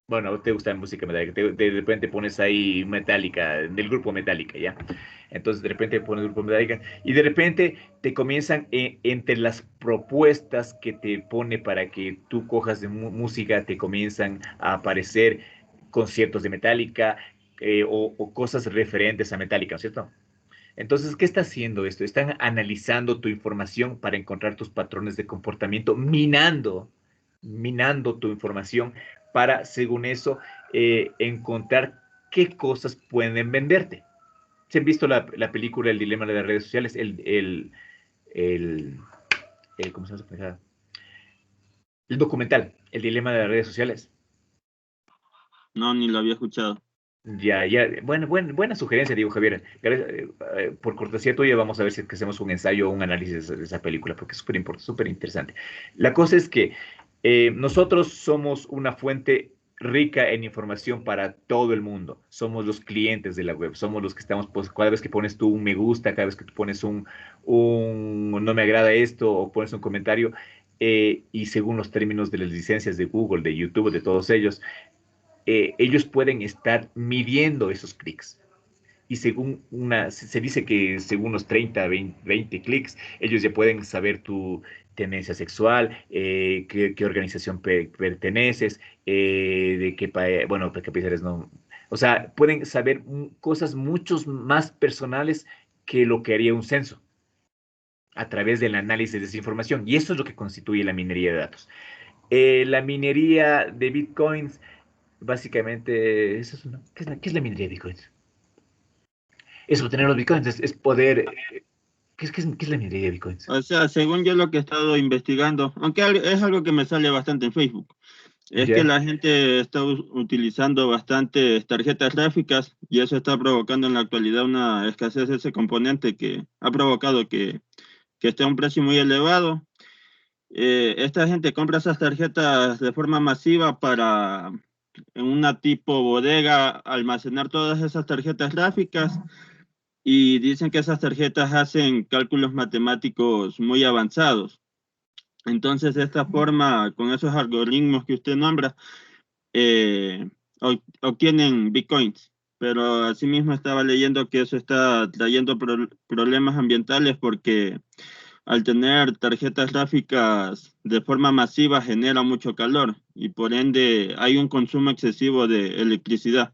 Bueno, te gusta la música Metallica, de repente pones ahí Metallica, del grupo Metallica, ¿ya? Entonces de repente pones el grupo Metallica y de repente te comienzan entre las propuestas que te pone para que tú cojas de música, te comienzan a aparecer conciertos de Metallica o cosas referentes a Metallica, ¿no es cierto? Entonces, ¿qué está haciendo esto? Están analizando tu información para encontrar tus patrones de comportamiento, minando tu información para, según eso, encontrar qué cosas pueden venderte. ¿Se han visto la película El dilema de las redes sociales? ¿Cómo se llama? El documental, El dilema de las redes sociales. No, ni lo había escuchado. Ya. Buena sugerencia, Diego Javier. Por cortesía tuya, vamos a ver si es que hacemos un ensayo o un análisis de esa película, porque es súper interesante. La cosa es que nosotros somos una fuente rica en información para todo el mundo. Somos los clientes de la web, somos los que estamos, pues, cada vez que pones tú un me gusta, cada vez que tú pones un no me agrada esto, o pones un comentario, y según los términos de las licencias de Google, de YouTube, de todos ellos, ellos pueden estar midiendo esos clics. Y se dice que según los 30, 20 clics, ellos ya pueden saber tendencia sexual, qué organización perteneces, de qué país, bueno, de qué país eres, no. O sea, pueden saber cosas mucho más personales que lo que haría un censo a través del análisis de esa información. Y eso es lo que constituye la minería de datos. La minería de bitcoins, básicamente, eso es ¿qué es la minería de bitcoins? Es obtener los bitcoins, es poder... ¿Qué es la minería de bitcoins? O sea, según yo lo que he estado investigando, aunque es algo que me sale bastante en Facebook, es que la gente está utilizando bastantes tarjetas gráficas y eso está provocando en la actualidad una escasez de ese componente que ha provocado que esté a un precio muy elevado. Esta gente compra esas tarjetas de forma masiva para en una tipo bodega almacenar todas esas tarjetas gráficas y dicen que esas tarjetas hacen cálculos matemáticos muy avanzados. Entonces, de esta forma, con esos algoritmos que usted nombra, obtienen bitcoins. Pero asimismo estaba leyendo que eso está trayendo problemas ambientales porque al tener tarjetas gráficas de forma masiva genera mucho calor y por ende hay un consumo excesivo de electricidad.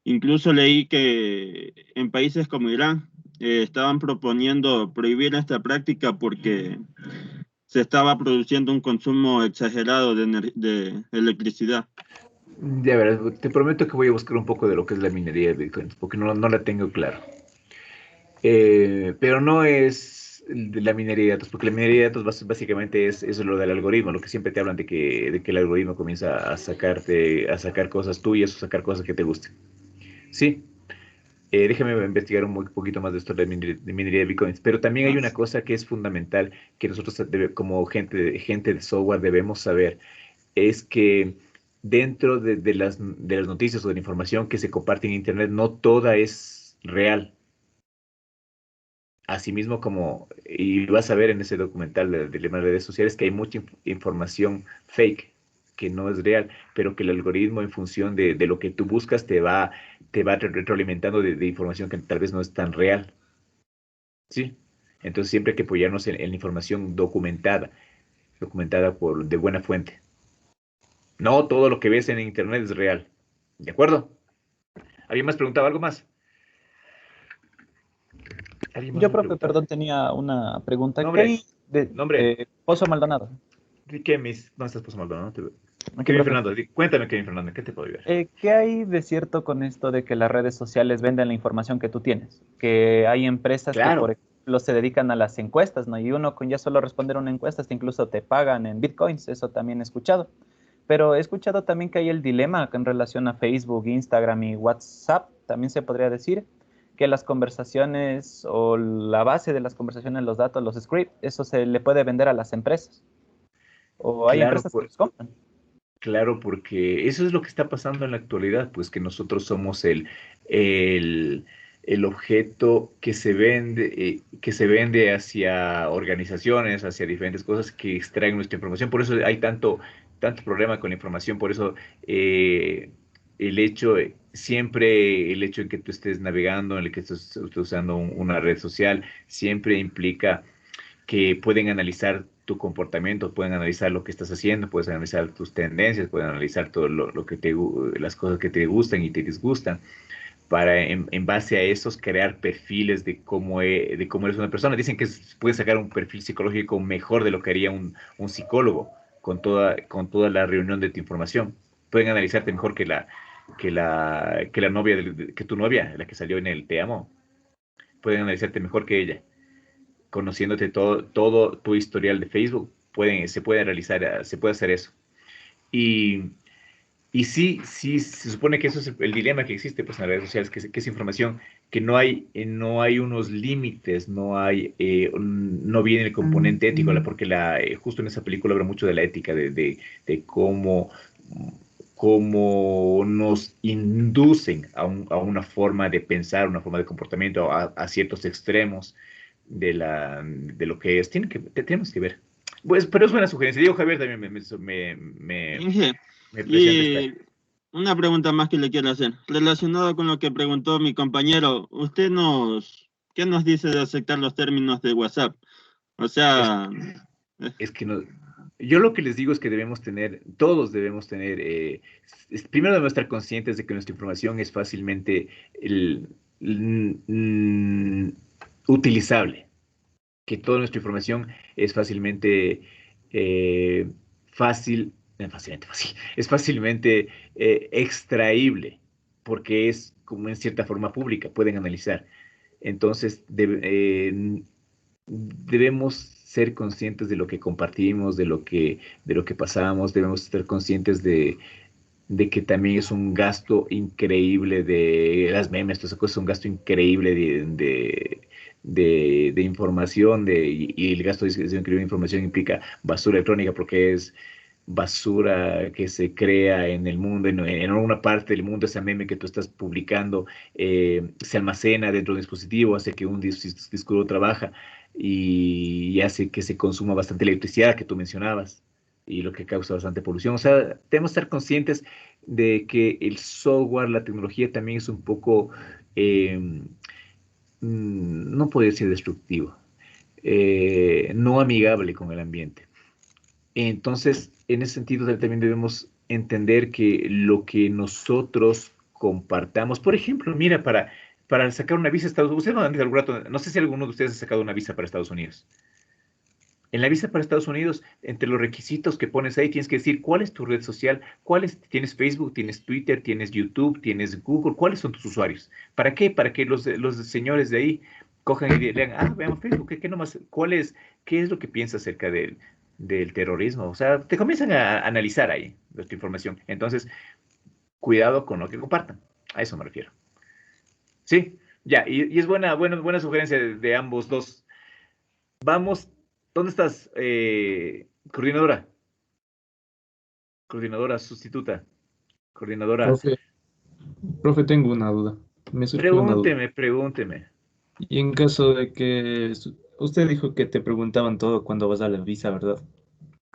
Incluso leí que en países como Irán estaban proponiendo prohibir esta práctica porque se estaba produciendo un consumo exagerado de electricidad. Ya verás, te prometo que voy a buscar un poco de lo que es la minería de bitcoins, porque no la tengo claro. Pero no es de la minería de datos, porque la minería de datos básicamente es lo del algoritmo, lo que siempre te hablan de que el algoritmo comienza a sacar cosas tuyas o sacar cosas que te gusten. Sí, déjame investigar un poquito más de esto de minería de bitcoins, pero también hay una cosa que es fundamental que nosotros como gente de software debemos saber, es que dentro de las noticias o de la información que se comparte en Internet, no toda es real. Asimismo, y vas a ver en ese documental de las redes sociales que hay mucha información fake, que no es real, pero que el algoritmo en función de lo que tú buscas te va retroalimentando de información que tal vez no es tan real. ¿Sí? Entonces siempre hay que apoyarnos en la información documentada de buena fuente. No todo lo que ves en Internet es real. ¿De acuerdo? ¿Alguien más preguntaba algo más? Yo, profe, perdón, tenía una pregunta. Nombre. ¿Qué hay de Nombre. Pozo Maldonado? ¿Dónde estás, Pozo Maldonado? Aquí, Kevin profe. Fernando, cuéntame, Kevin Fernando, ¿qué te puedo ayudar? ¿Qué hay de cierto con esto de que las redes sociales venden la información que tú tienes? Que hay empresas que, por ejemplo, se dedican a las encuestas, ¿no? Y uno con ya solo responder una encuesta, hasta incluso te pagan en bitcoins, eso también he escuchado. Pero he escuchado también que hay el dilema en relación a Facebook, Instagram y WhatsApp, también se podría decir, que las conversaciones o la base de las conversaciones, los datos, los scripts, eso se le puede vender a las empresas. O hay empresas que los compran. Claro, porque eso es lo que está pasando en la actualidad, pues que nosotros somos el objeto que se vende hacia organizaciones, hacia diferentes cosas que extraen nuestra información. Por eso hay tanto problema con la información, por eso el hecho de que tú estés navegando, en el que estés usando una red social, siempre implica que pueden analizar tu comportamiento, pueden analizar lo que estás haciendo, puedes analizar tus tendencias, pueden analizar todo lo que las cosas que te gustan y te disgustan, para en base a esos crear perfiles de cómo eres una persona. Dicen que puedes sacar un perfil psicológico mejor de lo que haría un psicólogo con toda la reunión de tu información. Pueden analizarte mejor que tu novia, la que salió en el Te Amo. Pueden analizarte mejor que ella. Conociéndote todo tu historial de Facebook, se puede hacer eso. Y sí, se supone que eso es el dilema que existe pues, en las redes sociales, que es información, que no hay unos límites, no viene el componente ético, porque justo en esa película habla mucho de la ética, de cómo nos inducen a una forma de pensar, una forma de comportamiento, a ciertos extremos de lo que es. Tenemos que ver. Pues, pero es buena sugerencia. Diego Javier también me y una pregunta más que le quiero hacer. Relacionado con lo que preguntó mi compañero, ¿qué nos dice de aceptar los términos de WhatsApp? O sea, Es que no, yo lo que les digo es que debemos tener, todos debemos tener, primero debemos estar conscientes de que nuestra información es fácilmente utilizable, que toda nuestra información es fácilmente es fácilmente extraíble, porque es como en cierta forma pública, pueden analizar. Entonces, debemos ser conscientes de lo que compartimos, de lo que pasamos, debemos ser conscientes de que también es un gasto increíble de las memes, todas esas cosas, un gasto increíble de información, y el gasto de increíble información implica basura electrónica, porque es basura que se crea en el mundo, en alguna parte del mundo. Esa meme que tú estás publicando se almacena dentro del dispositivo, hace que un disco duro trabaja y hace que se consuma bastante electricidad que tú mencionabas, y lo que causa bastante polución. O sea, tenemos que estar conscientes de que el software, la tecnología también es un poco, no puede ser destructivo, no amigable con el ambiente. Entonces, en ese sentido también debemos entender que lo que nosotros compartamos, por ejemplo, mira, para sacar una visa a Estados Unidos, ustedes no han ido algún rato, no sé si alguno de ustedes ha sacado una visa para Estados Unidos. En la visa para Estados Unidos, entre los requisitos que pones ahí, tienes que decir cuál es tu red social, tienes Facebook, tienes Twitter, tienes YouTube, tienes Google, cuáles son tus usuarios. ¿Para qué? Para que los señores de ahí cojan y lean, veamos Facebook, ¿qué nomás, qué es lo que piensa acerca del terrorismo? O sea, te comienzan a analizar ahí nuestra información. Entonces, cuidado con lo que compartan. A eso me refiero. Sí, ya, y es buena sugerencia de ambos dos. Vamos. ¿Dónde estás, coordinadora? Coordinadora sustituta. Coordinadora. Profe, tengo una duda. Me surgió una duda. Pregúnteme. Y en caso de que usted dijo que te preguntaban todo cuando vas a la visa, ¿verdad?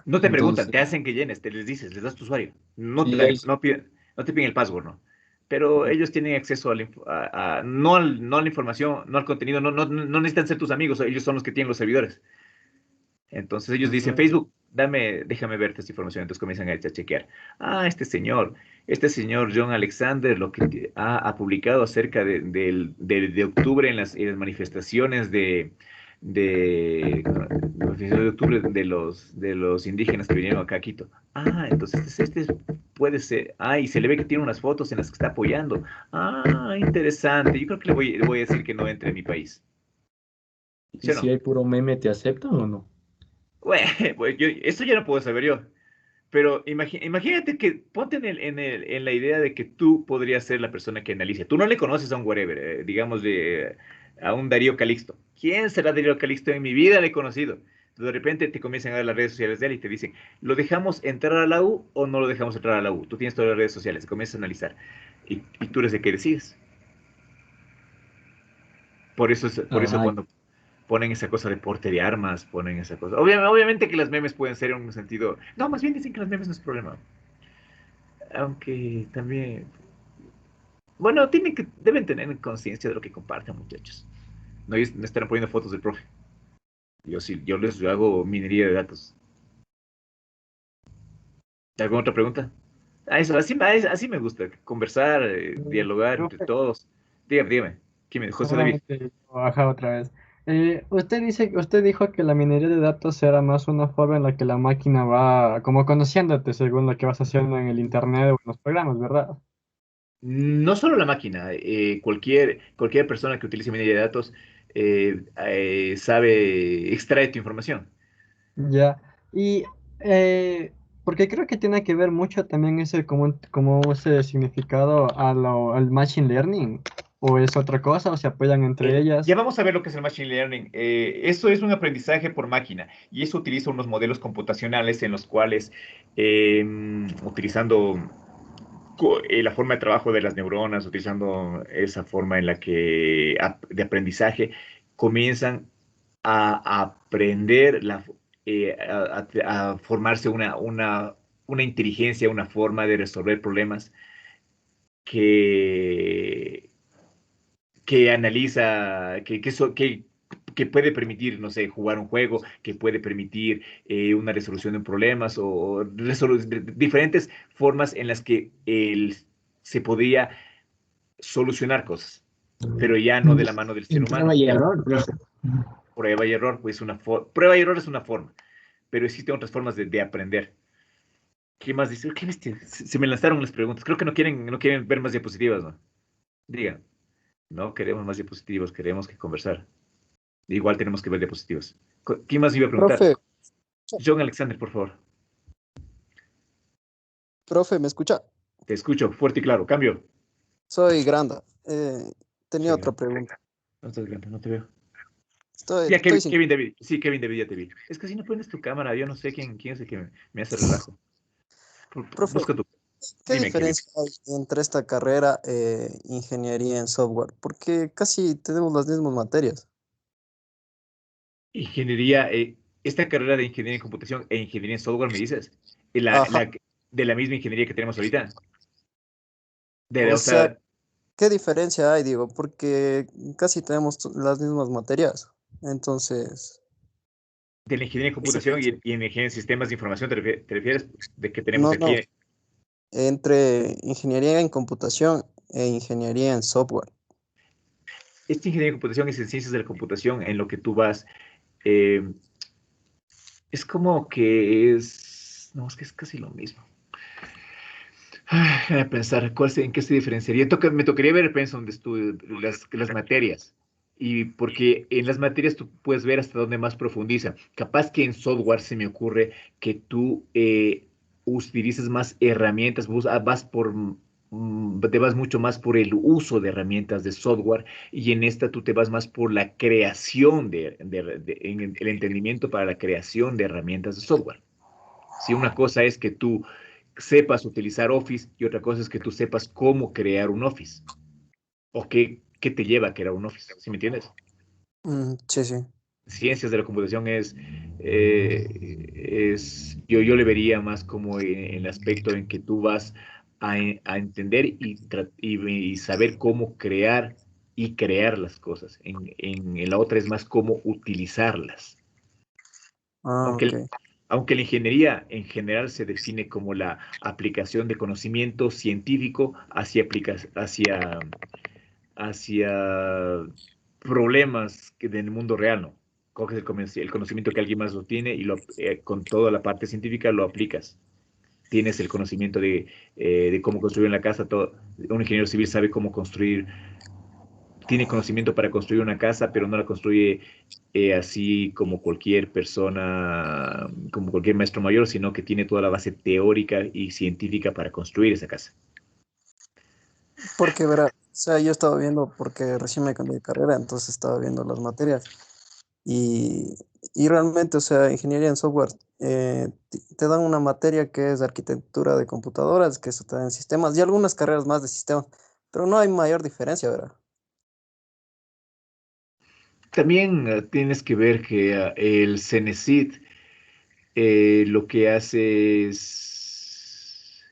No te preguntan, te hacen que llenes, les dices, les das tu usuario. No te piden el password, ¿no? Pero ellos tienen acceso no a la información, no al contenido, no necesitan ser tus amigos, ellos son los que tienen los servidores. Entonces ellos dicen, Facebook, déjame verte esta información. Entonces comienzan a chequear. Este señor John Alexander, lo que ha publicado acerca de octubre en las manifestaciones de octubre de los indígenas que vinieron acá a Quito. Entonces este puede ser. Y se le ve que tiene unas fotos en las que está apoyando. Interesante. Yo creo que le voy a decir que no entre en mi país. ¿Y si hay puro meme, te aceptan o no? Pues esto ya no puedo saber yo, pero imagínate que ponte en la idea de que tú podrías ser la persona que analice. Tú no le conoces a un whatever, digamos, a un Darío Calixto. ¿Quién será Darío Calixto? En mi vida le he conocido. De repente te comienzan a ver las redes sociales de él y te dicen, ¿lo dejamos entrar a la U o no lo dejamos entrar a la U? Tú tienes todas las redes sociales, comienzas a analizar y tú eres el que decides. Por eso cuando ponen esa cosa de porte de armas, ponen esa cosa. Obviamente que las memes pueden ser en un sentido. No, más bien dicen que las memes no es problema. Aunque también. Bueno, deben tener conciencia de lo que comparten, muchachos. No me estarán poniendo fotos del profe. Yo hago minería de datos. ¿Alguna otra pregunta? Así me gusta, conversar, dialogar entre todos. Dígame. José David. Otra vez. Usted dijo que la minería de datos era más una forma en la que la máquina va como conociéndote según lo que vas haciendo en el internet o en los programas, ¿verdad? No solo la máquina, cualquier persona que utilice minería de datos extrae tu información. Ya, y porque creo que tiene que ver mucho también como ese significado al machine learning. ¿O es otra cosa? ¿O se apoyan entre ellas? Ya vamos a ver lo que es el Machine Learning. Eso es un aprendizaje por máquina y eso utiliza unos modelos computacionales en los cuales, utilizando la forma de trabajo de las neuronas, utilizando esa forma en la que de aprendizaje, comienzan a aprender, a formarse una inteligencia, una forma de resolver problemas que analiza, que que puede permitir, no sé, jugar un juego, que puede permitir una resolución de problemas o diferentes formas en las que se podría solucionar cosas, pero ya no de la mano del ser humano. Prueba y error, profe. Prueba y error, pues prueba y error es una forma, pero existen otras formas de aprender. ¿Qué más dice? ¿Qué bestia? Se me lanzaron las preguntas. Creo que no quieren ver más diapositivas, ¿no? Digan, no queremos más diapositivas, queremos que conversar. Igual tenemos que ver diapositivas. ¿Quién más iba a preguntar? Profe, John Alexander, por favor. profe, ¿me escucha? Te escucho, fuerte y claro. Cambio. Soy Granda. Tenía Soy otra Granda. pregunta. No estás grande, no te veo. Estoy sin... Kevin David. Sí, Kevin David, ya te vi. Es que si no pones tu cámara, yo no sé quién es el que me hace relajo. Profe, Busca tu... ¿qué Dime, Kevin. diferencia hay entre esta carrera ingeniería en software? Porque casi tenemos las mismas materias. Ingeniería, esta carrera de ingeniería en computación e ingeniería en software, me dices, Ajá. de la misma ingeniería que tenemos ahorita. O O sea, sea, ¿qué diferencia hay, digo? Porque casi tenemos las mismas materias. Entonces, de la ingeniería en computación y en ingeniería en sistemas de información, ¿te refieres de que tenemos no, aquí? no. Entre ingeniería en computación e ingeniería en software. Esta ingeniería en computación es en ciencias de la computación, en lo que tú vas. eh, es como que es. No, es que es casi lo mismo. Déjame pensar, ¿en qué se diferenciaría? Me tocaría ver, pensar las materias. Y porque en las materias tú puedes ver hasta dónde más profundiza. Capaz que en software se me ocurre que tú utilizas más herramientas, te vas mucho más por el uso de herramientas de software y en esta tú te vas más por la creación en el entendimiento para la creación de herramientas de software. Si una cosa es que tú sepas utilizar Office y otra cosa es que tú sepas cómo crear un Office o qué te lleva a crear un Office, ¿sí me entiendes? Sí, sí. Ciencias de la computación yo le vería más como en el aspecto en que tú vas a entender y saber cómo crear y crear las cosas. En la otra es más cómo utilizarlas. Aunque, Ok. aunque la ingeniería en general se define como la aplicación de conocimiento científico hacia problemas del mundo real, ¿no? Coges el conocimiento que alguien más lo tiene y con toda la parte científica lo aplicas. Tienes el conocimiento de cómo construir una casa. Un ingeniero civil sabe cómo construir, tiene conocimiento para construir una casa, pero no la construye así como cualquier persona, como cualquier maestro mayor, sino que tiene toda la base teórica y científica para construir esa casa. Porque, verá, o sea, yo estaba viendo, porque recién me cambié de carrera, entonces estaba viendo las materias. Y, y realmente, o sea, ingeniería en software, te dan una materia que es arquitectura de computadoras, que eso te dan sistemas, y algunas carreras más de sistemas, pero no hay mayor diferencia, ¿verdad? También tienes que ver que el CENESID lo que hace es,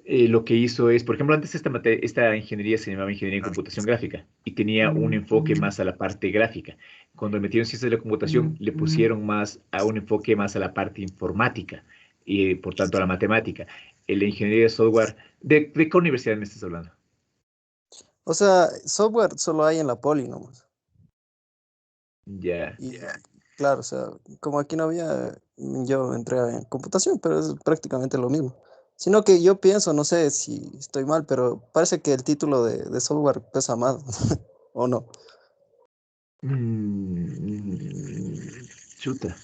lo que hizo es, por ejemplo, antes esta ingeniería se llamaba ingeniería en computación gráfica y tenía un enfoque más a la parte gráfica. Cuando metieron ciencias de la computación, le pusieron más a un enfoque más a la parte informática y por tanto a la matemática. La ingeniería de software, ¿de qué universidad me estás hablando? O sea, software solo hay en la poli nomás. Ya. Y claro, o sea, como aquí no había, yo entré en computación, pero es prácticamente lo mismo. Sino que yo pienso, no sé si estoy mal, pero parece que el título de software pesa más, ¿o no? Chuta.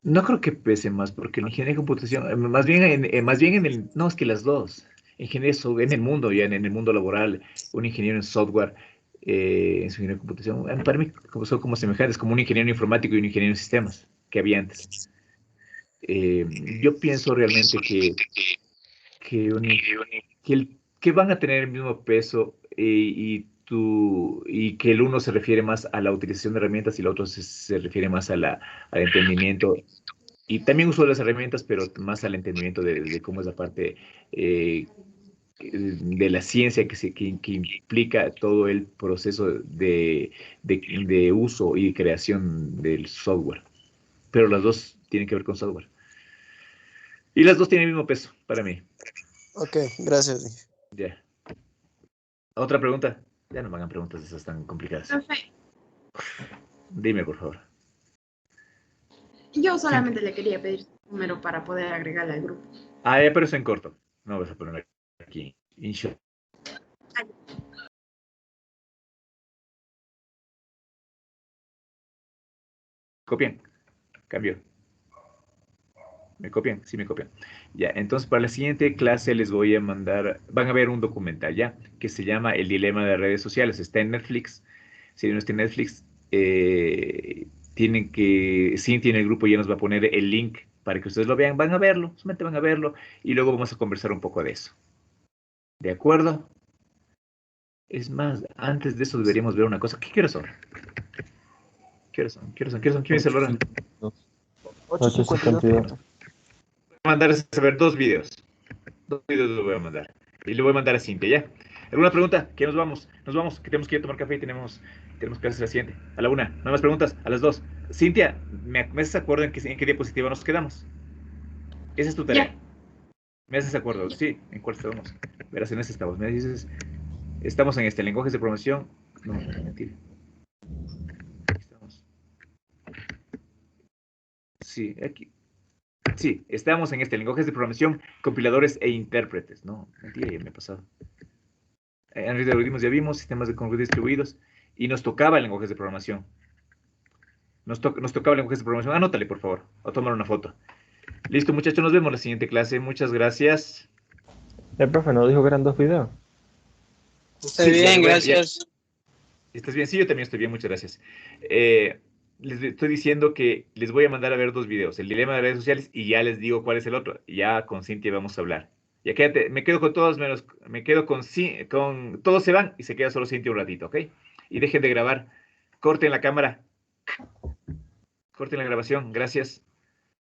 No creo que pese más, porque la ingeniería de computación, más bien no, es que las dos. En el mundo, en el mundo laboral, un ingeniero en software, en su ingeniería de computación, para mí son como semejantes, como un ingeniero informático y un ingeniero en sistemas que había antes. Yo pienso realmente que, un- que van a tener el mismo peso y que el uno se refiere más a la utilización de herramientas y el otro se refiere más al entendimiento y también uso las herramientas, pero más al entendimiento de cómo es la parte de la ciencia que implica todo el proceso de uso y creación del software. Pero las dos tienen que ver con software. Y las dos tienen el mismo peso para mí. Ok, gracias. Ya. ¿Otra pregunta? Ya no me hagan preguntas de esas tan complicadas. Profe, Dime, por favor. yo solamente le quería pedir su número para poder agregarle al grupo. Ah, ya, pero eso en corto. No vas a poner aquí. Inshallah. Copian. Cambio. ¿Me copian? Sí, me copian. Ya, entonces para la siguiente clase les voy a mandar, van a ver un documental, ¿ya? Que se llama El dilema de las redes sociales. Está en Netflix. Si no está en Netflix, Cintia en el grupo ya nos va a poner el link para que ustedes lo vean. Van a verlo, solamente van a verlo y luego vamos a conversar un poco de eso. ¿De acuerdo? Es más, antes de eso deberíamos ver una cosa. ¿Qué horas son? ¿Qué horas son? ¿Quién me dice la hora? 8:52. Voy a mandar a saber dos videos. Dos videos los voy a mandar. Y le voy a mandar a Cintia, ¿ya? ¿Alguna pregunta? ¿Qué nos vamos? Nos vamos, que tenemos que ir a tomar café y tenemos clases a la siguiente. A la 1. No hay más preguntas. A las 2. Cintia, ¿me haces acuerdo en qué diapositiva nos quedamos? Esa es tu tarea. ¿Me haces acuerdo? Sí. ¿En cuál estamos? Verás, en ese estamos. Me dices, estamos en lenguajes de programación. No, mentira. Aquí estamos. Sí, aquí. Sí, estamos en lenguajes de programación, compiladores e intérpretes. No, mentira, ya me he pasado. Análisis de algoritmos ya vimos, sistemas de conjuntos distribuidos, y nos tocaba lenguajes de programación. Nos tocaba lenguajes de programación. Anótale, por favor, o tomar una foto. Listo, muchachos, nos vemos en la siguiente clase. Muchas gracias. El profe nos dijo que eran 2 videos. Estoy bien, gracias. ¿Estás bien? Sí, yo también estoy bien, muchas gracias. Les estoy diciendo que les voy a mandar a ver 2 videos, el dilema de redes sociales, y ya les digo cuál es el otro. Ya con Cintia vamos a hablar. Ya quédate, me quedo con todos menos, me quedo con todos se van y se queda solo Cintia un ratito, ¿ok? Y dejen de grabar. Corten la cámara. Corten la grabación, gracias.